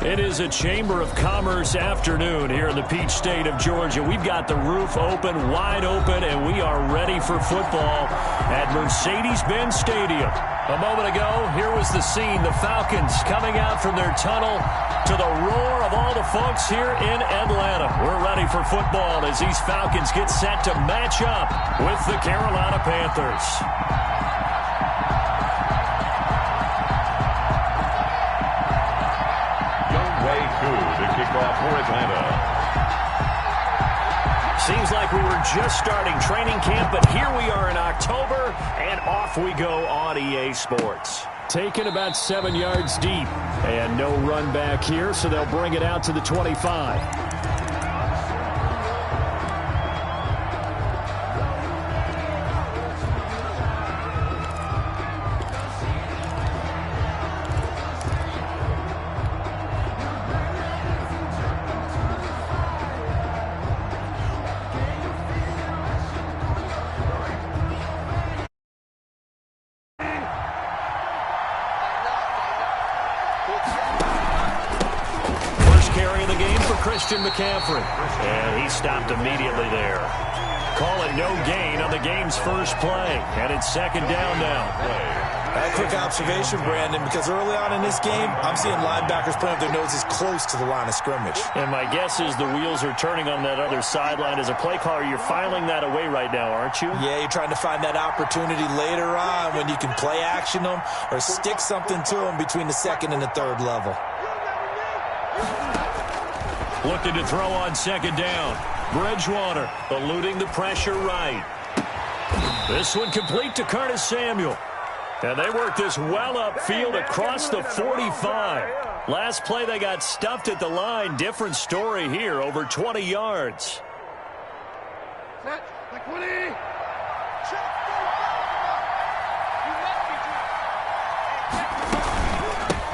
It is a Chamber of Commerce afternoon here in the Peach State of Georgia. We've got the roof open, wide open, and we are ready for football at Mercedes-Benz Stadium. A moment ago, here was the scene. The Falcons coming out from their tunnel to the roar of all the folks here in Atlanta. We're ready for football as these Falcons get set to match up with the Carolina Panthers. Kickoff for Atlanta. Seems like we were just starting training camp, but here we are in October, and off we go on EA Sports. Taken about 7 yards deep, and no run back here, so they'll bring it out to the 25. McCaffrey, and he stopped immediately there. Call it no gain on the game's first play, and it's second down now. A quick observation, Brandon, because early on in this game, I'm seeing linebackers playing with their noses close to the line of scrimmage. And my guess is the wheels are turning on that other sideline. As a play caller, you're filing that away right now, aren't you? Yeah, you're trying to find that opportunity later on when you can play action them or stick something to them between the second and the third level. Looking to throw on second down. Bridgewater eluding the pressure right. This one complete to Curtis Samuel. And they work this well upfield across the 45. Last play they got stuffed at the line. Different story here, over 20 yards.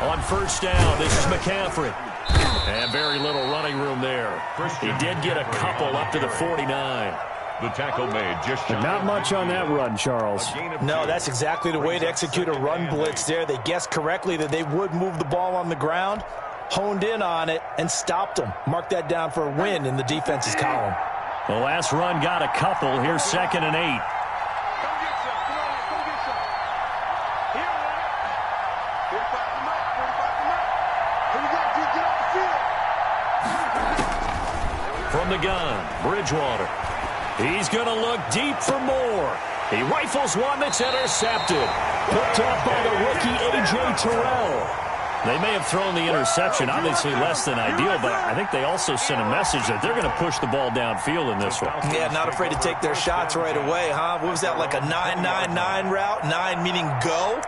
On first down, this is McCaffrey. And very little running room there. He did get a couple up to the 49. The tackle made just not much on that run, Charles. No, that's exactly the way to execute a run blitz there. They guessed correctly that they would move the ball on the ground, honed in on it, and stopped them. Mark that down for a win in the defense's column. The last run got a couple. Here's 2nd and 8. From the gun, Bridgewater. He's going to look deep for more. He rifles one that's intercepted. Picked up by the rookie A.J. Terrell. They may have thrown the interception, obviously less than ideal, but I think they also sent a message that they're going to push the ball downfield in this one. Yeah, not afraid to take their shots right away, huh? What was that, like a 9-9-9 route? 9 meaning go?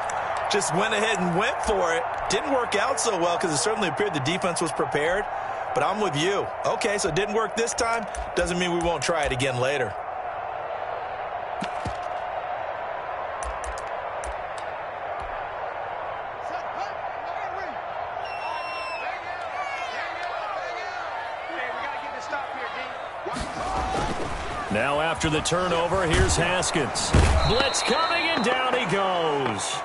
Just went ahead and went for it. Didn't work out so well because it certainly appeared the defense was prepared. But I'm with you. Okay, so it didn't work this time. Doesn't mean we won't try it again later. Now after the turnover, here's Haskins. Blitz coming, and down he goes.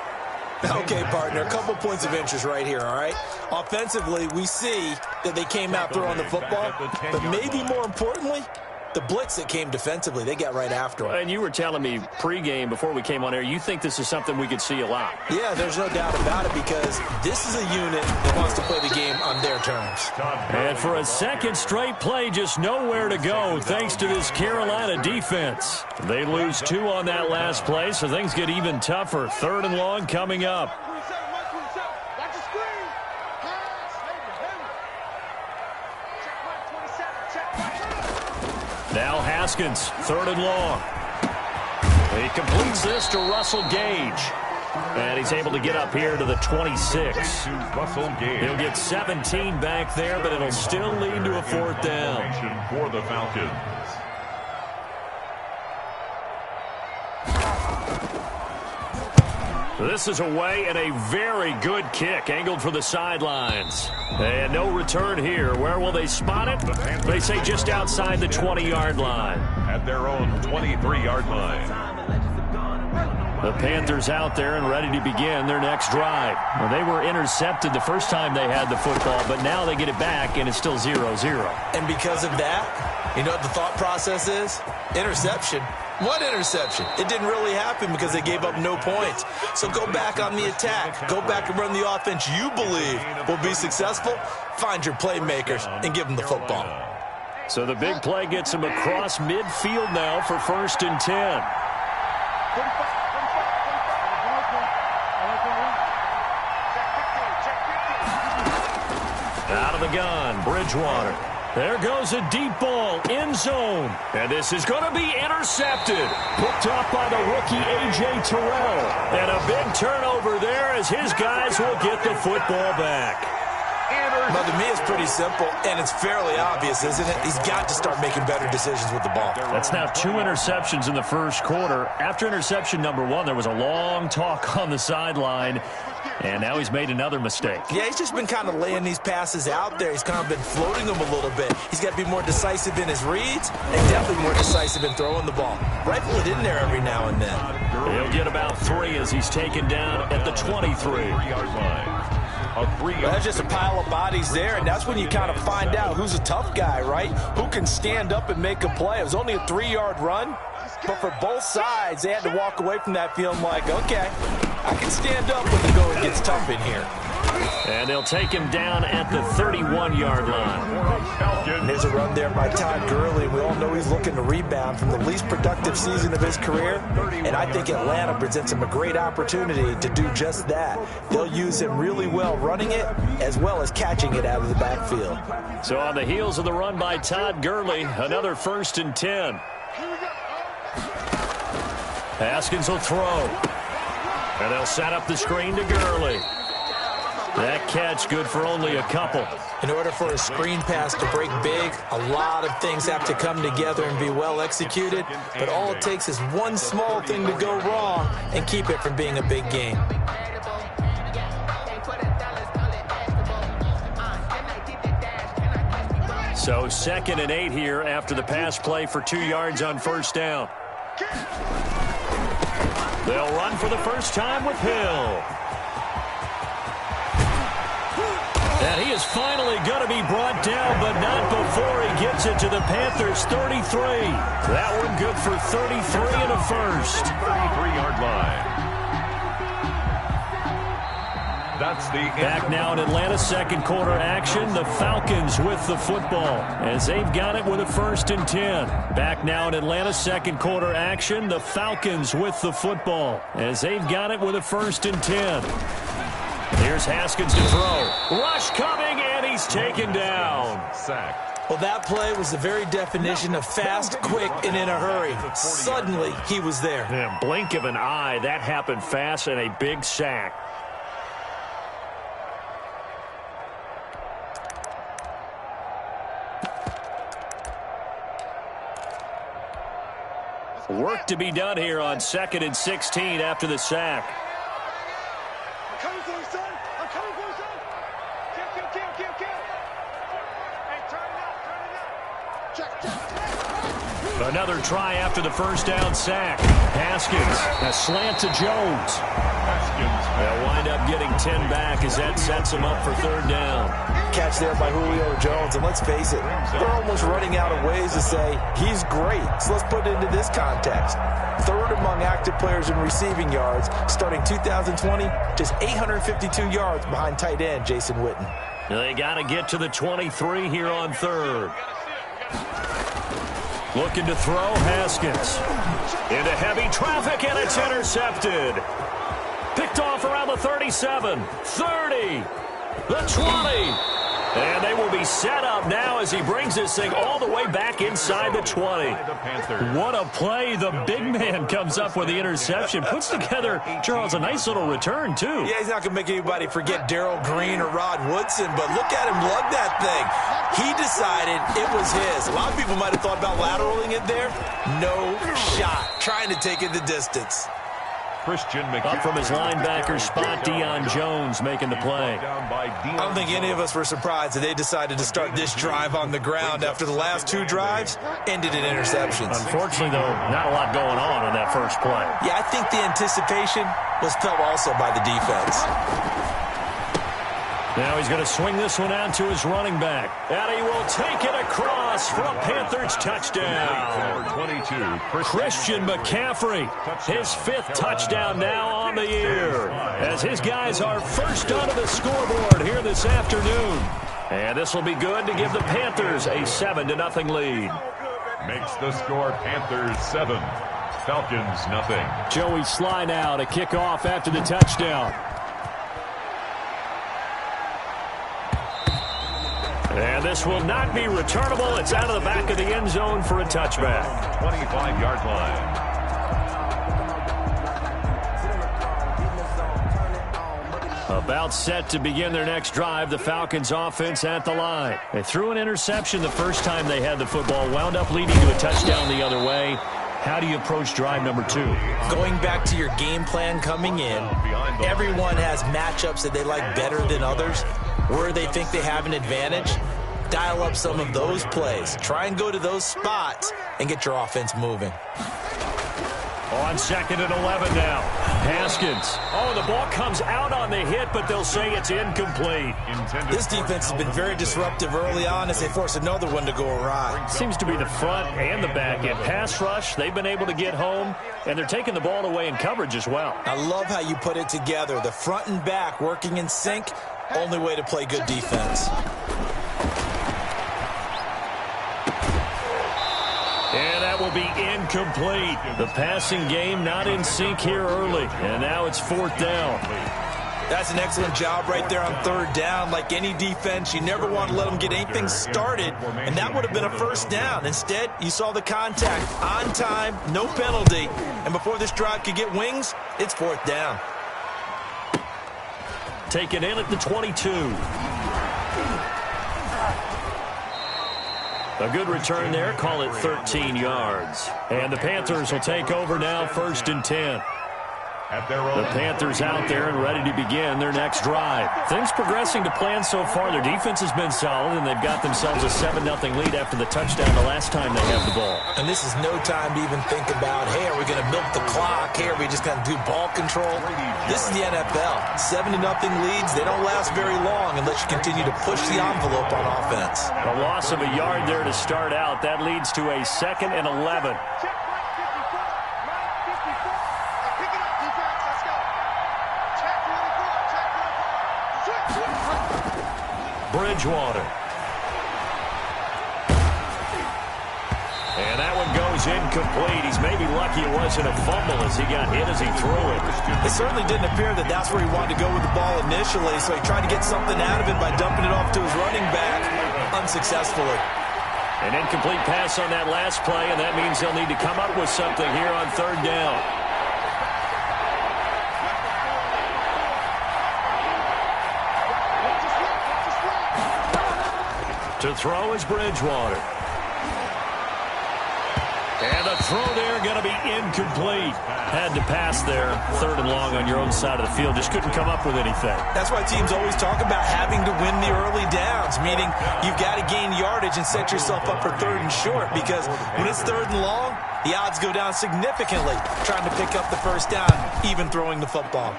Okay, partner, a couple points of interest right here, all right? Offensively, we see that they came out throwing the football, but maybe more importantly, the blitz that came defensively, they got right after it. And you were telling me pregame before we came on air, you think this is something we could see a lot. Yeah, there's no doubt about it because this is a unit that wants to play the game on their terms. And for a second straight play, just nowhere to go thanks to this Carolina defense. They lose 2 on that last play, so things get even tougher. 3rd and long coming up. Now Haskins, 3rd and long. He completes this to Russell Gage. And he's able to get up here to the 26. He'll get 17 back there, but it'll still lead to a 4th down. For the Falcons. This is away and a very good kick angled for the sidelines. And no return here. Where will they spot it? They say just outside the 20-yard line. At their own 23-yard line. The Panthers out there and ready to begin their next drive. Well, they were intercepted the first time they had the football, but now they get it back, and it's still 0-0. And because of that, you know what the thought process is? Interception. What interception? It didn't really happen because they gave up no points. So go back on the attack. Go back and run the offense you believe will be successful. Find your playmakers and give them the football. So the big play gets him across midfield now for 1st and 10. Out of the gun, Bridgewater. There goes a deep ball, end zone. And this is going to be intercepted. Picked off by the rookie A.J. Terrell. And a big turnover there as his guys will get the football back. Well, to me, it's pretty simple, and it's fairly obvious, isn't it? He's got to start making better decisions with the ball. That's now 2 interceptions in the first quarter. After interception number 1, there was a long talk on the sideline, and now he's made another mistake. Yeah, he's just been kind of laying these passes out there. He's kind of been floating them a little bit. He's got to be more decisive in his reads and definitely more decisive in throwing the ball. Rifle it in there every now and then. He'll get about 3 as he's taken down at the 23-yard line. That's just a pile of bodies there, and that's when you kind of find out who's a tough guy, right? Who can stand up and make a play. It was only a 3-yard run, but for both sides, they had to walk away from that feeling like, okay, I can stand up when the going gets tough in here. And they'll take him down at the 31-yard line. And there's a run there by Todd Gurley. We all know he's looking to rebound from the least productive season of his career. And I think Atlanta presents him a great opportunity to do just that. They'll use him really well running it as well as catching it out of the backfield. So on the heels of the run by Todd Gurley, another 1st and 10. Haskins will throw. And they'll set up the screen to Gurley. That catch good for only a couple. In order for a screen pass to break big, a lot of things have to come together and be well executed. But all it takes is one small thing to go wrong and keep it from being a big game. So 2nd and 8 here after the pass play for 2 yards on 1st down. They'll run for the first time with Hill. And he is finally going to be brought down, but not before he gets it to the Panthers' 33. That one good for 33 and a first. 33-yard line. That's the back now in Atlanta, 2nd quarter action. The Falcons with the football as they've got it with a 1st and 10. Back now in Atlanta, 2nd quarter action. The Falcons with the football as they've got it with a 1st and 10. Here's Haskins to throw. Rush coming, and he's taken down. Sacked. Well, that play was the very definition of fast, quick, and in a hurry. Suddenly, he was there. Yeah, blink of an eye, that happened fast, and a big sack. Work to be done here on 2nd and 16 after the sack. Another try after the first down sack. Haskins, a slant to Jones. They'll wind up getting 10 back as that sets them up for 3rd down. Catch there by Julio Jones, and let's face it, they're almost running out of ways to say he's great. So let's put it into this context. 3rd among active players in receiving yards, starting 2020, just 852 yards behind tight end Jason Witten. They got to get to the 23 here on 3rd. Looking to throw, Haskins. Into heavy traffic, and it's intercepted. Picked off around the 37, 30, the 20. And they will be set up now as he brings this thing all the way back inside the 20. What a play. The big man comes up with the interception. Puts together, Charles, a nice little return, too. Yeah, he's not going to make anybody forget Darrell Green or Rod Woodson, but look at him lug that thing. He decided it was his. A lot of people might have thought about lateraling it there. No shot. Trying to take it the distance. Up from his linebacker spot, Deion Jones making the play. I don't think any of us were surprised that they decided to start this drive on the ground after the last two drives ended in interceptions. Unfortunately, though, not a lot going on that first play. Yeah, I think the anticipation was felt also by the defense. Now he's going to swing this one out to his running back. And he will take it across for a Panthers touchdown. 22, Christian McCaffrey, his fifth touchdown now on the year, as his guys are first onto the scoreboard here this afternoon. And this will be good to give the Panthers a 7-0 lead. Makes the score Panthers 7, Falcons nothing. Joey Sly now to kick off after the touchdown. And this will not be returnable. It's out of the back of the end zone for a touchback. 25-yard line. About set to begin their next drive, the Falcons offense at the line. They threw an interception the first time they had the football, wound up leading to a touchdown the other way. How do you approach drive number 2? Going back to your game plan coming in, everyone has matchups that they like better than others, where they think they have an advantage. Dial up some of those plays. Try and go to those spots and get your offense moving. On 2nd and 11 now. Haskins. Oh, the ball comes out on the hit, but they'll say it's incomplete. This defense has been very disruptive early on as they force another one to go awry. Seems to be the front and the back end. Pass rush, they've been able to get home, and they're taking the ball away in coverage as well. I love how you put it together. The front and back working in sync, only way to play good defense. And that will be incomplete. The passing game not in sync here early. And now it's 4th down. That's an excellent job right there on 3rd down. Like any defense, you never want to let them get anything started. And that would have been a 1st down. Instead, you saw the contact on time, no penalty. And before this drive could get wings, it's 4th down. Taken in at the 22. A good return there. Call it 13 yards. And the Panthers will take over now, 1st and 10. The Panthers out there and ready to begin their next drive. Things progressing to plan so far. Their defense has been solid, and they've got themselves a 7-0 lead after the touchdown the last time they have the ball. And this is no time to even think about, hey, are we going to milk the clock? Hey, are we just going to do ball control? This is the NFL. 7-0 leads, they don't last very long unless you continue to push the envelope on offense. A loss of a yard there to start out. That leads to a 2nd and 11. Bridgewater. And that one goes incomplete. He's maybe lucky it wasn't a fumble as he got hit as he threw it. It certainly didn't appear that that's where he wanted to go with the ball initially, so he tried to get something out of it by dumping it off to his running back unsuccessfully. An incomplete pass on that last play, and that means they'll need to come up with something here on 3rd down. To throw is Bridgewater. And the throw there going to be incomplete. Had to pass there. 3rd and long on your own side of the field. Just couldn't come up with anything. That's why teams always talk about having to win the early downs, meaning you've got to gain yardage and set yourself up for 3rd and short, because when it's 3rd and long, the odds go down significantly trying to pick up the 1st down, even throwing the football.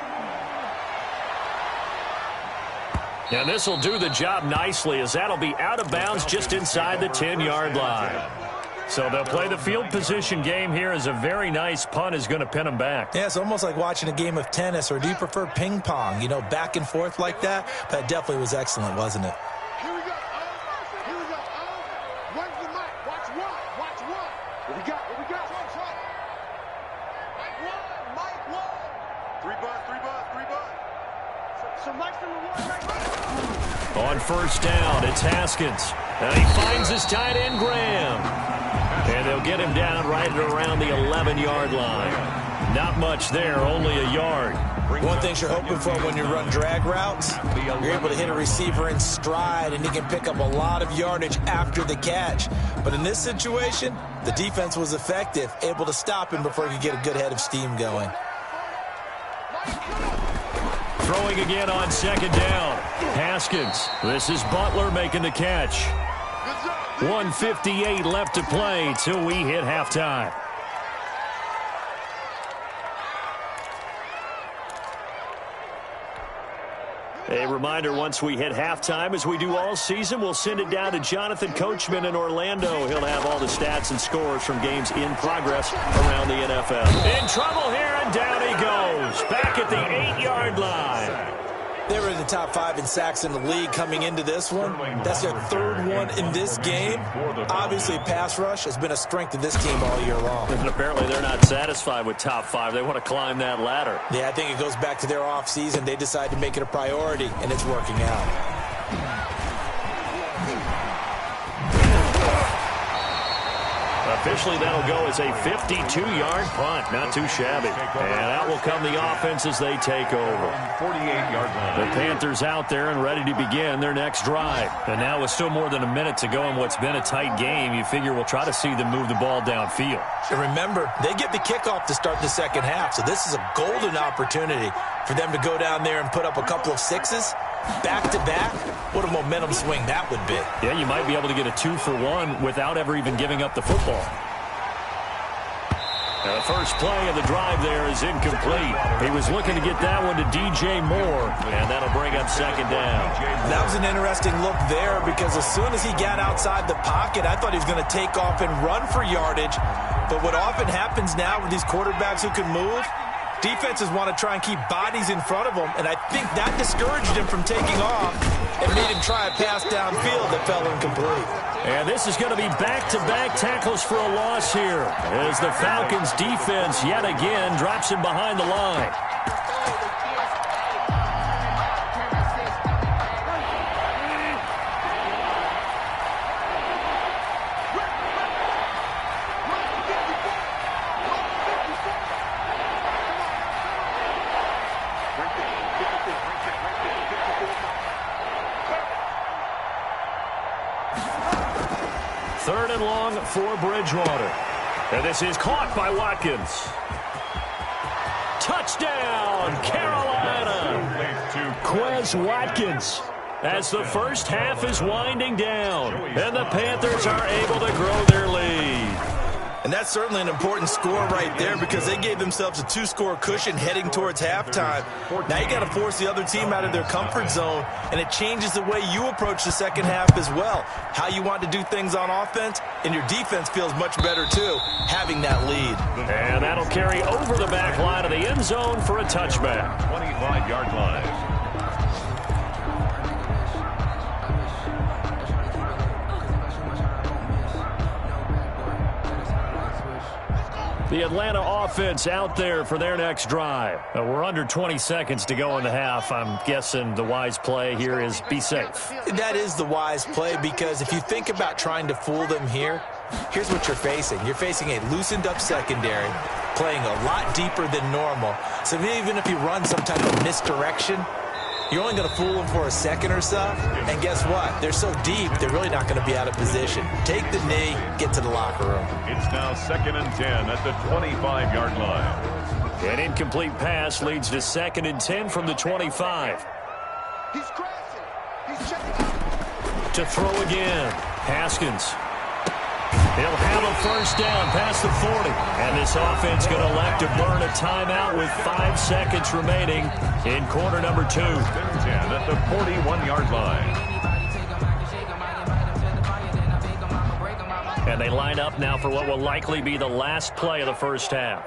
And this will do the job nicely, as that'll be out of bounds just inside the 10-yard line. So they'll play the field position game here, as a very nice punt is going to pin them back. Yeah, it's almost like watching a game of tennis, or do you prefer ping pong? You know, back and forth like that? That definitely was excellent, wasn't it? Here we go. Here we go. Where's the mic? Watch one. Watch one. What we got? What we got? Mike one. 3 bucks, 3 bucks, 3 bucks. So Mike's number 1 right now. On 1st down, it's Haskins. And he finds his tight end, Graham. And they'll get him down right at around the 11-yard line. Not much there, only a yard. One thing you're hoping for when you run drag routes, you're able to hit a receiver in stride, and he can pick up a lot of yardage after the catch. But in this situation, the defense was effective, able to stop him before he could get a good head of steam going. Throwing again on second down. Haskins. This is Butler making the catch. 1:58 left to play till we hit halftime. A reminder, once we hit halftime, as we do all season, we'll send it down to Jonathan Coachman in Orlando. He'll have all the stats and scores from games in progress around the NFL. In trouble here, and down he goes. Back at the 8-yard line. They were in the top 5 in sacks in the league coming into this one. That's their third one in this game. Obviously, pass rush has been a strength of this team all year long. And apparently they're not satisfied with top 5. They want to climb that ladder. Yeah, I think it goes back to their offseason. They decided to make it a priority, and it's working out. Officially, that'll go as a 52-yard punt. Not too shabby. And out will come the offense as they take over. 48-yard line. The Panthers out there and ready to begin their next drive. And now with still more than a minute to go in what's been a tight game, you figure we'll try to see them move the ball downfield. And remember, they get the kickoff to start the second half, so this is a golden opportunity for them to go down there and put up a couple of sixes. Back-to-back, what a momentum swing that would be. Yeah, you might be able to get a 2-for-1 without ever even giving up the football. Now, the first play of the drive there is incomplete. He was looking to get that one to DJ Moore, and that'll bring up second down. That was an interesting look there because as soon as he got outside the pocket, I thought he was going to take off and run for yardage. But what often happens now with these quarterbacks who can move, defenses want to try and keep bodies in front of them, and I think that discouraged him from taking off and made him try a pass downfield that fell incomplete. And this is going to be back-to-back tackles for a loss here as the Falcons' defense yet again drops him behind the line. Third and long for Bridgewater. And this is caught by Watkins. Touchdown, Carolina! Quez Watkins as the first half is winding down. And the Panthers are able to grow their lead. And that's certainly an important score right there because they gave themselves a 2-score cushion heading towards halftime. Now you got to force the other team out of their comfort zone, and it changes the way you approach the second half as well. How you want to do things on offense, and your defense feels much better too, having that lead. And that'll carry over the back line of the end zone for a touchback. 25-yard line. The Atlanta offense out there for their next drive. We're under 20 seconds to go in the half. I'm guessing the wise play here is be safe. That is the wise play because if you think about trying to fool them here, here's what you're facing. You're facing a loosened up secondary, playing a lot deeper than normal. So even if you run some type of misdirection, you're only going to fool them for a second or so. And guess what? They're so deep, they're really not going to be out of position. Take the knee, get to the locker room. It's now 2nd and 10 at the 25-yard line. An incomplete pass leads to 2nd and 10 from the 25. He's crashing. He's checking. To throw again. Haskins. He'll have a first down past the 40. And this offense going to elect to burn a timeout with 5 seconds remaining in quarter number 2. 10 at the 41-yard line. And they line up now for what will likely be the last play of the first half.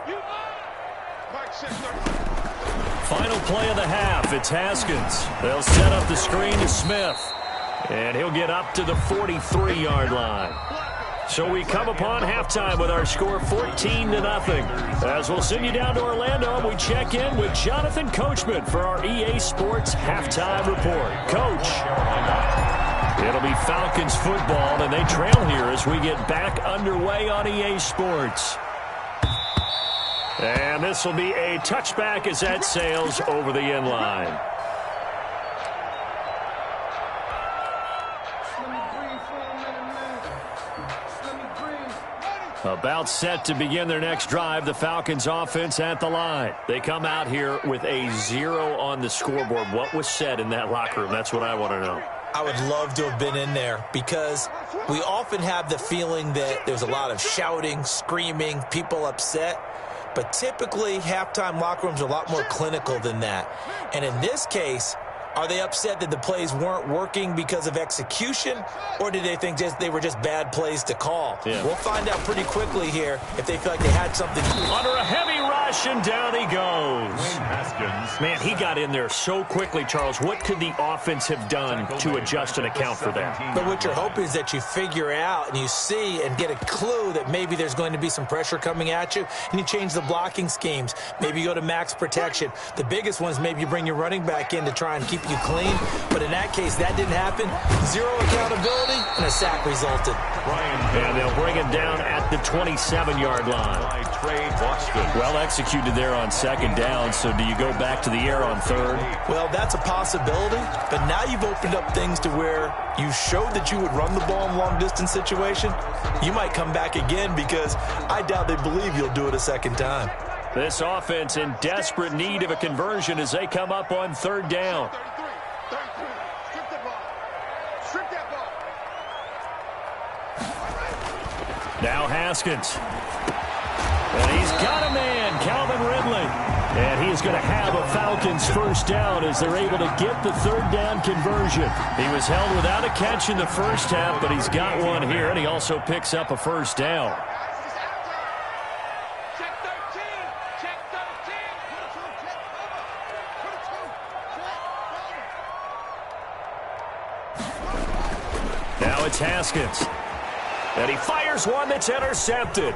Final play of the half. It's Haskins. They'll set up the screen to Smith. And he'll get up to the 43-yard line. So we come upon halftime with our score 14-0. As we'll send you down to Orlando, and we check in with Jonathan Coachman for our EA Sports Halftime Report. Coach, it'll be Falcons football, and they trail here as we get back underway on EA Sports. And this will be a touchback as that sails over the end line. About set to begin their next drive, the Falcons offense at the line. They come out here with a 0 on the scoreboard. What was said in that locker room? That's what I want to know. I would love to have been in there because we often have the feeling that there's a lot of shouting, screaming, people upset. But typically, halftime locker rooms are a lot more clinical than that. And in this case, are they upset that the plays weren't working because of execution, or did they think they were just bad plays to call? Yeah. We'll find out pretty quickly here if they feel like they had something. Under a heavy rush, and down he goes. Haskins. Man, he got in there so quickly, Charles. What could the offense have done to adjust and account for that? But what you're hoping is that you figure out and you see and get a clue that maybe there's going to be some pressure coming at you, and you change the blocking schemes. Maybe you go to max protection. The biggest one is maybe you bring your running back in to try and keep you clean. But in that case, that didn't happen. 0 accountability, and a sack resulted. And they'll bring him down at the 27-yard line. Well executed there on second down, so do you go back to the air on third? Well, that's a possibility, but now you've opened up things to where you showed that you would run the ball in long-distance situation. You might come back again because I doubt they believe you'll do it a second time. This offense in desperate need of a conversion as they come up on third down. 33. Strip the ball. Strip that ball. Now Haskins. And he's got a man, Calvin Ridley. And he is going to have a Falcons first down as they're able to get the third down conversion. He was held without a catch in the first half, but he's got one here, and he also picks up a first down. Now it's Haskins. And he fires one that's intercepted.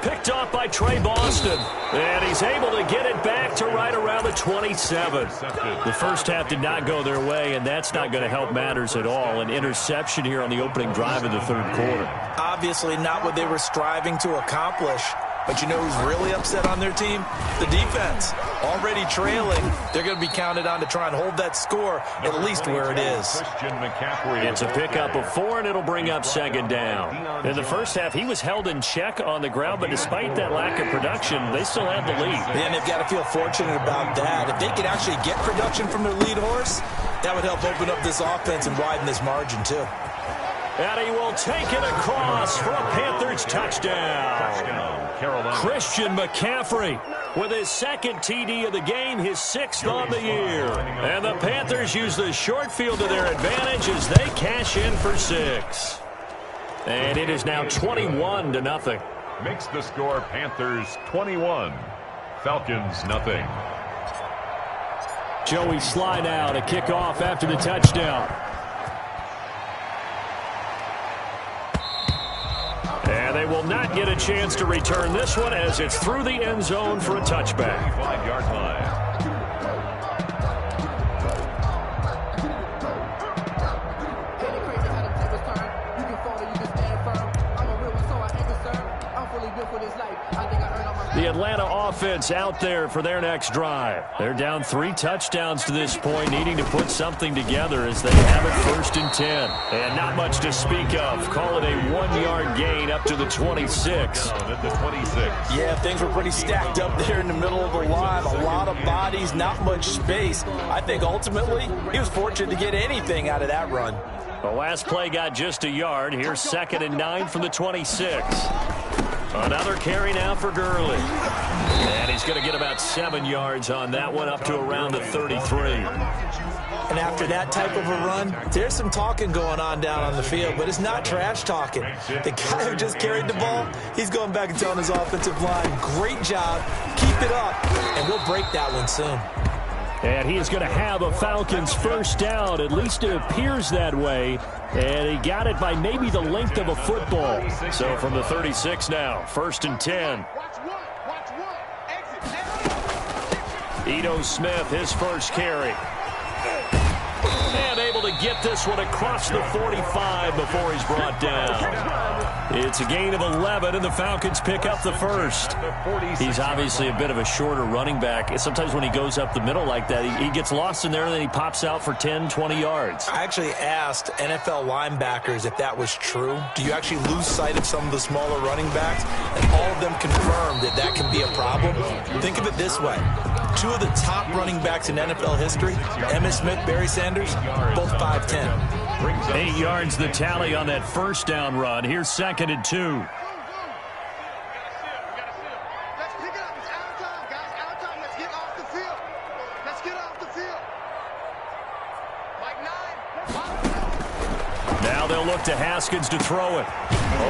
Picked off by Trey Boston. And he's able to get it back to right around the 27. The first half did not go their way, and that's not going to help matters at all. An interception here on the opening drive of the third quarter. Obviously not what they were striving to accomplish. But you know who's really upset on their team? The defense. Already trailing. They're going to be counted on to try and hold that score at least where it is. It's a pickup of 4, and it'll bring up second down. In the first half, he was held in check on the ground, but despite that lack of production, they still have the lead. And they've got to feel fortunate about that. If they could actually get production from their lead horse, that would help open up this offense and widen this margin too. And he will take it across for a Panthers touchdown. Christian McCaffrey with his second TD of the game, his 6th on the year. And the Panthers use the short field to their advantage as they cash in for 6. And it is now 21-0. Makes the score Panthers 21, Falcons nothing. Joey Sly now to kick off after the touchdown. And they will not get a chance to return this one as it's through the end zone for a touchback. 5-yard line. The Atlanta offense out there for their next drive. They're down 3 touchdowns to this point, needing to put something together as they have it 1st and 10. And not much to speak of. Call it a 1-yard gain up to the 26. Yeah, things were pretty stacked up there in the middle of the line. A lot of bodies, not much space. I think ultimately he was fortunate to get anything out of that run. The last play got just a yard. Here's 2nd and 9 from the 26. Another carry now for Gurley. And he's going to get about 7 yards on that one, up to around the 33. And after that type of a run, there's some talking going on down on the field, but it's not trash talking. The guy who just carried the ball, he's going back and telling his offensive line, great job, keep it up, and we'll break that one soon. And he is going to have a Falcons first down. At least it appears that way. And he got it by maybe the length of a football. So from the 36 now, 1st and 10. Ito Smith, his first carry. And able to get this one across the 45 before he's brought down. It's a gain of 11, and the Falcons pick up the first. He's obviously a bit of a shorter running back. Sometimes when he goes up the middle like that, he gets lost in there, and then he pops out for 10, 20 yards. I actually asked NFL linebackers if that was true. Do you actually lose sight of some of the smaller running backs? And all of them confirmed that that can be a problem. Think of it this way. Two of the top running backs in NFL history, Emmitt Smith, Barry Sanders, both 5'10". 8 yards the tally on that first down run. Here's 2nd and 2. Let's pick it up. It's out of time, guys. Out of time. Let's get off the field. Let's get off the field. Mike 9. Now they'll look to Haskins to throw it.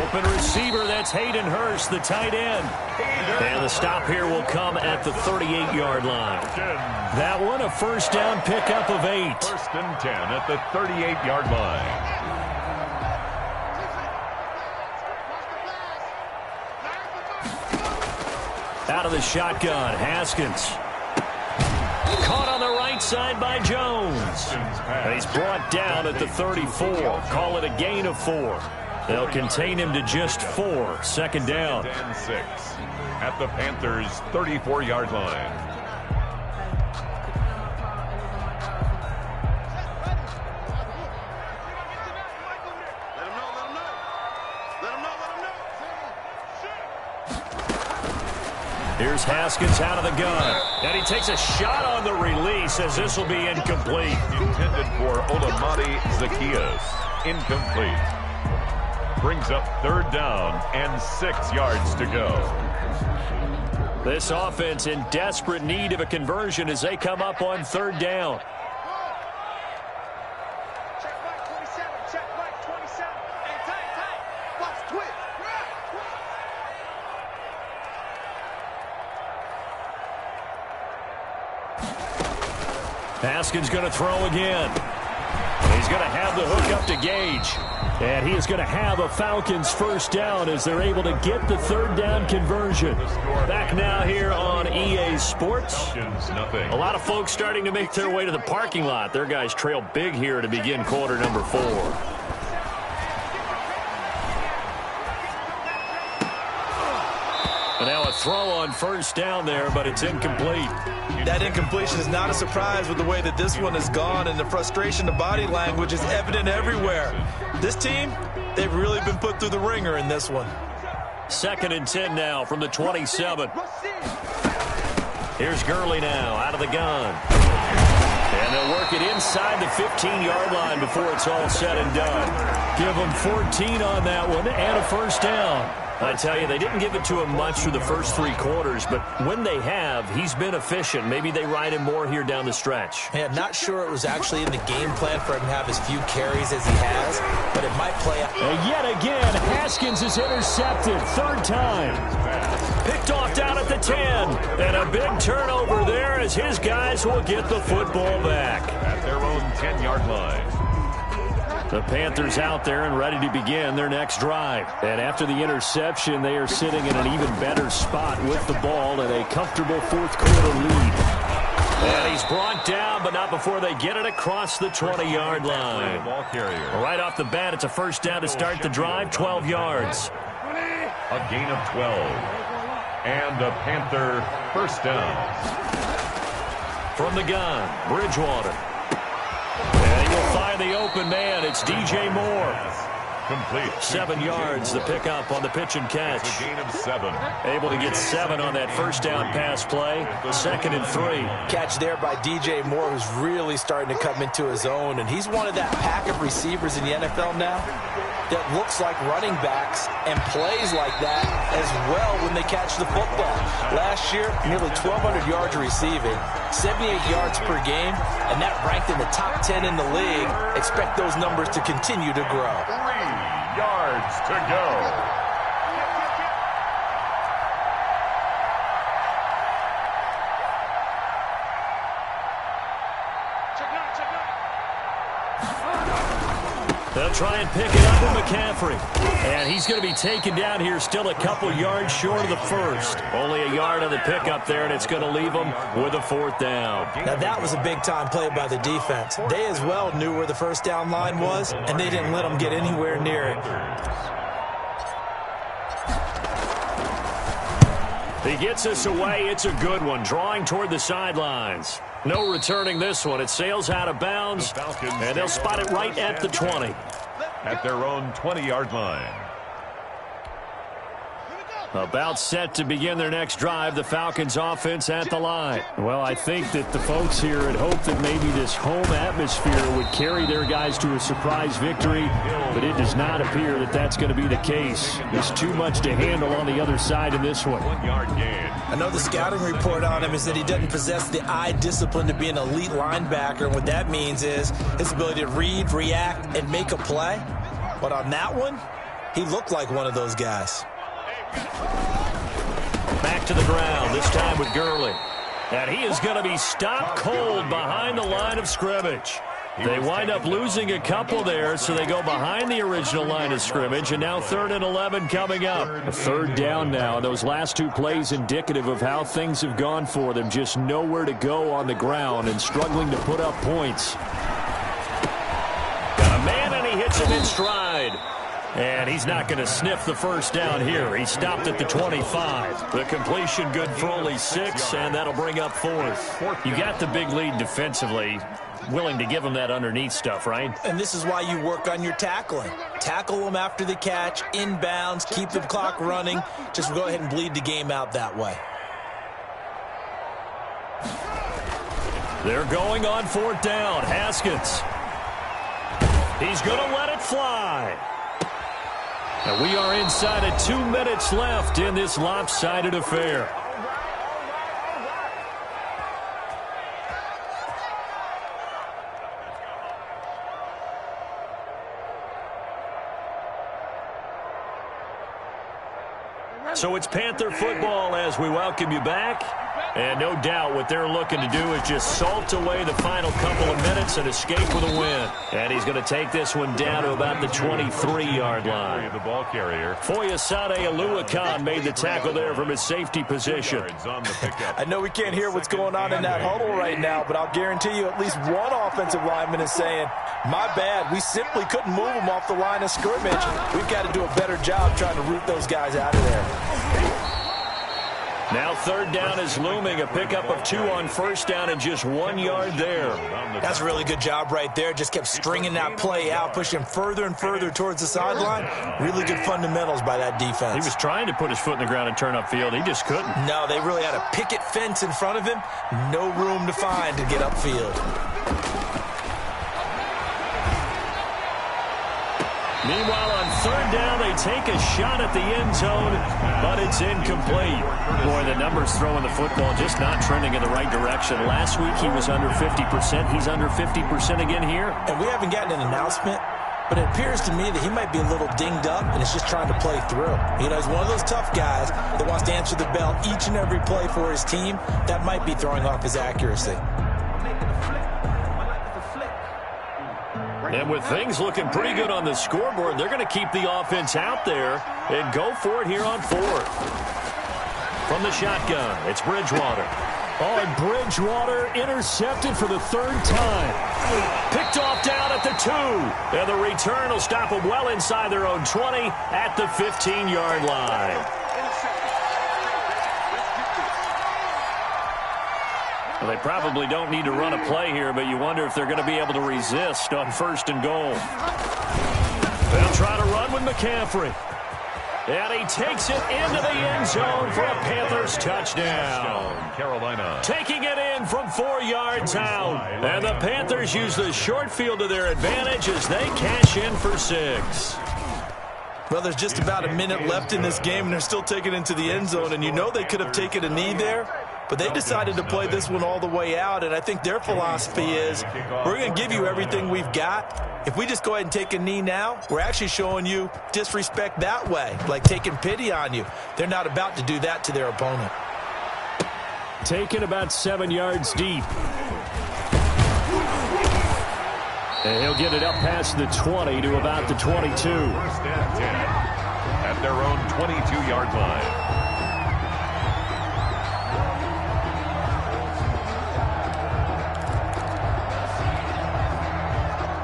Open receiver, that's Hayden Hurst, the tight end. And the stop here will come at the 38-yard line. That one, a first down pickup of 8. 1st and 10 at the 38-yard line. Out of the shotgun, Haskins. Caught on the right side by Jones. And he's brought down at the 34. Call it a gain of 4. They'll contain him to just 4. 2nd down. And 6 at the Panthers' 34-yard line. Here's Haskins out of the gun. And he takes a shot on the release as this will be incomplete. Intended for Olamide Zaccheaus. Incomplete. Brings up 3rd down and 6 yards to go. This offense in desperate need of a conversion as they come up on 3rd down. Check Mike 27. Check Mike 27. Hey, tight. Watch twitch. Haskins going to throw again. He's going to have the hook up to Gage. And he is going to have a Falcons first down as they're able to get the 3rd down conversion. Back now here on EA Sports. A lot of folks starting to make their way to the parking lot. Their guys trail big here to begin quarter number 4. And now a throw on first down there, but it's incomplete. That incompletion is not a surprise with the way that this one has gone, and the frustration, the body language is evident everywhere. This team, they've really been put through the ringer in this one. 2nd and 10 now from the 27. Here's Gurley now out of the gun. And they'll work it inside the 15-yard line before it's all said and done. Give them 14 on that one and a first down. I tell you, they didn't give it to him much through the first 3 quarters, but when they have, he's been efficient. Maybe they ride him more here down the stretch. Yeah, not sure it was actually in the game plan for him to have as few carries as he has, but it might play out. And yet again, Haskins is intercepted. 3rd time. Picked off down at the 10. And a big turnover there as his guys will get the football back. At their own 10-yard line. The Panthers out there and ready to begin their next drive. And after the interception, they are sitting in an even better spot with the ball and a comfortable 4th quarter lead. And he's brought down, but not before they get it across the 20-yard line. Ball carrier. Right off the bat, it's a first down to start the drive, 12 yards. A gain of 12. And a Panther first down. From the gun, Bridgewater. And he'll find the open man. It's DJ Moore. Complete. 7 yards, the pickup on the pitch and catch. It's a gain of 7. Able to get 7 on that first down pass play. 2nd and 3. Catch there by DJ Moore, who's really starting to come into his own, and he's one of that pack of receivers in the NFL now that looks like running backs and plays like that as well when they catch the football. Last year, nearly 1,200 yards receiving, 78 yards per game, and that ranked in the top 10 in the league. Expect those numbers to continue to grow. 3 yards to go. They'll try and pick it up with McCaffrey. And he's going to be taken down here still a couple yards short of the first. Only a yard on the pickup there, and it's going to leave them with a 4th down. Now, that was a big-time play by the defense. They as well knew where the first down line was, and they didn't let them get anywhere near it. He gets us away. It's a good one. Drawing toward the sidelines. No returning this one. It sails out of bounds, and they'll spot it right at the 20. At their own 20-yard line. About set to begin their next drive, the Falcons offense at the line. Well, I think that the folks here had hoped that maybe this home atmosphere would carry their guys to a surprise victory, but it does not appear that that's going to be the case. There's too much to handle on the other side in this one. 1-yard gain. I know the scouting report on him is that he doesn't possess the eye discipline to be an elite linebacker, and what that means is his ability to read, react, and make a play. But on that one, he looked like one of those guys. Back to the ground, this time with Gurley. And he is going to be stopped cold behind the line of scrimmage. They wind up losing a couple there, so they go behind the original line of scrimmage, and now 3rd and 11 coming up. A 3rd down now. Those last 2 plays indicative of how things have gone for them. Just nowhere to go on the ground and struggling to put up points. Got a man, and he hits him in stride. And he's not going to sniff the first down here. He stopped at the 25. The completion good for only 6, and that'll bring up 4th. You got the big lead defensively. Willing to give them that underneath stuff, right? And this is why you work on your tackling. Tackle them after the catch, inbounds, keep the clock running. Just go ahead and bleed the game out that way. They're going on 4th down. Haskins. He's going to let it fly. And we are inside of 2 minutes left in this lopsided affair. So it's Panther football as we welcome you back. And no doubt what they're looking to do is just salt away the final couple of minutes and escape with a win. And he's going to take this one down to about the 23-yard line. The ball carrier. Foyesade Aluakan made the tackle there from his safety position. I know we can't hear what's going on in that huddle right now, but I'll guarantee you at least one offensive lineman is saying, my bad, we simply couldn't move them off the line of scrimmage. We've got to do a better job trying to root those guys out of there. Now 3rd down is looming. A pickup of 2 on 1st down and just 1 yard there. That's a really good job right there. Just kept stringing that play out, pushing further and further towards the sideline. Really good fundamentals by that defense. He was trying to put his foot in the ground and turn upfield. He just couldn't. No, they really had a picket fence in front of him. No room to find to get upfield. Meanwhile, on 3rd down, they take a shot at the end zone, but it's incomplete. Boy, the numbers throwing the football just not trending in the right direction. Last week, he was under 50%. He's under 50% again here. And we haven't gotten an announcement, but it appears to me that he might be a little dinged up and is just trying to play through. You know, he's one of those tough guys that wants to answer the bell each and every play for his team. That might be throwing off his accuracy. And with things looking pretty good on the scoreboard, they're going to keep the offense out there and go for it here on 4th. From the shotgun, it's Bridgewater. Oh, and Bridgewater intercepted for the 3rd time. Picked off down at the 2. And the return will stop them well inside their own 20 at the 15-yard line. Well, they probably don't need to run a play here, but you wonder if they're going to be able to resist on 1st and goal. They'll try to run with McCaffrey. And he takes it into the end zone for a Panthers touchdown. Carolina. Taking it in from 4 yards out. And the Panthers use the short field to their advantage as they cash in for 6. Well, there's just about a minute left in this game, and they're still taking it into the end zone. And you know they could have taken a knee there, but they decided to play this one all the way out. And I think their philosophy is, we're going to give you everything we've got. If we just go ahead and take a knee now, we're actually showing you disrespect that way, like taking pity on you. They're not about to do that to their opponent. Taken about 7 yards deep. And he'll get it up past the 20 to about the 22. First and 10 at their own 22-yard line.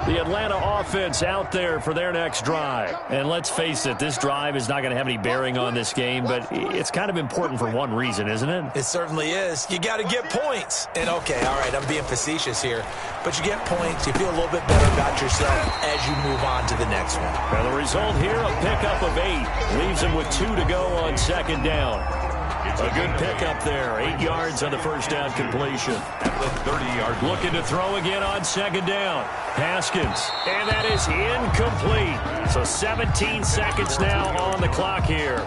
The Atlanta offense out there for their next drive. And let's face it, this drive is not going to have any bearing on this game, but it's kind of important for one reason, isn't it? It certainly is. You got to get points. And, okay, all right, I'm being facetious here, but you get points, you feel a little bit better about yourself as you move on to the next one. Well, the result here, a pickup of 8. Leaves them with 2 to go on second down. A good pickup there. 8 yards on the first down completion. At the 30-yard line. Looking to throw again on second down. Haskins. And that is incomplete. So 17 seconds now on the clock here.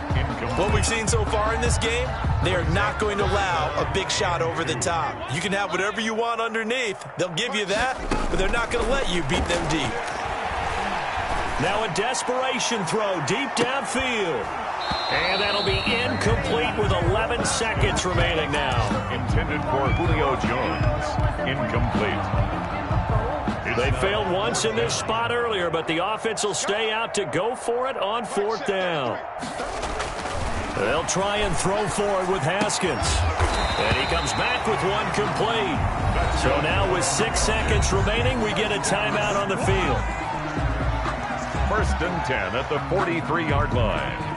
What we've seen so far in this game, they are not going to allow a big shot over the top. You can have whatever you want underneath. They'll give you that, but they're not going to let you beat them deep. Now a desperation throw deep downfield. And that'll be incomplete with 11 seconds remaining now. Intended for Julio Jones. Incomplete. They failed once in this spot earlier, but the offense will stay out to go for it on fourth down. They'll try and throw forward with Haskins. And he comes back with one complete. So now with 6 seconds remaining, we get a timeout on the field. First and 10 at the 43-yard line.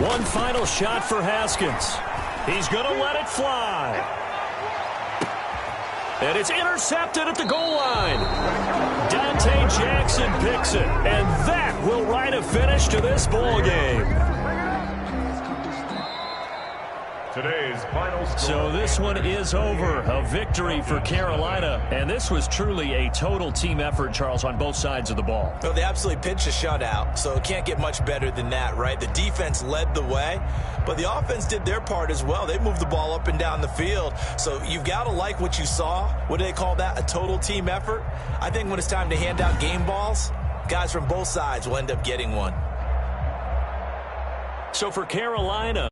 One final shot for Haskins. He's going to let it fly. And it's intercepted at the goal line. Dante Jackson picks it. And that will write a finish to this ball game. Today's final score. So this one is over. A victory for Carolina. And this was truly a total team effort, Charles, on both sides of the ball. Well, they absolutely pitched a shutout, so it can't get much better than that, right? The defense led the way, but the offense did their part as well. They moved the ball up and down the field. So you've got to like what you saw. What do they call that? A total team effort? I think when it's time to hand out game balls, guys from both sides will end up getting one. So for Carolina,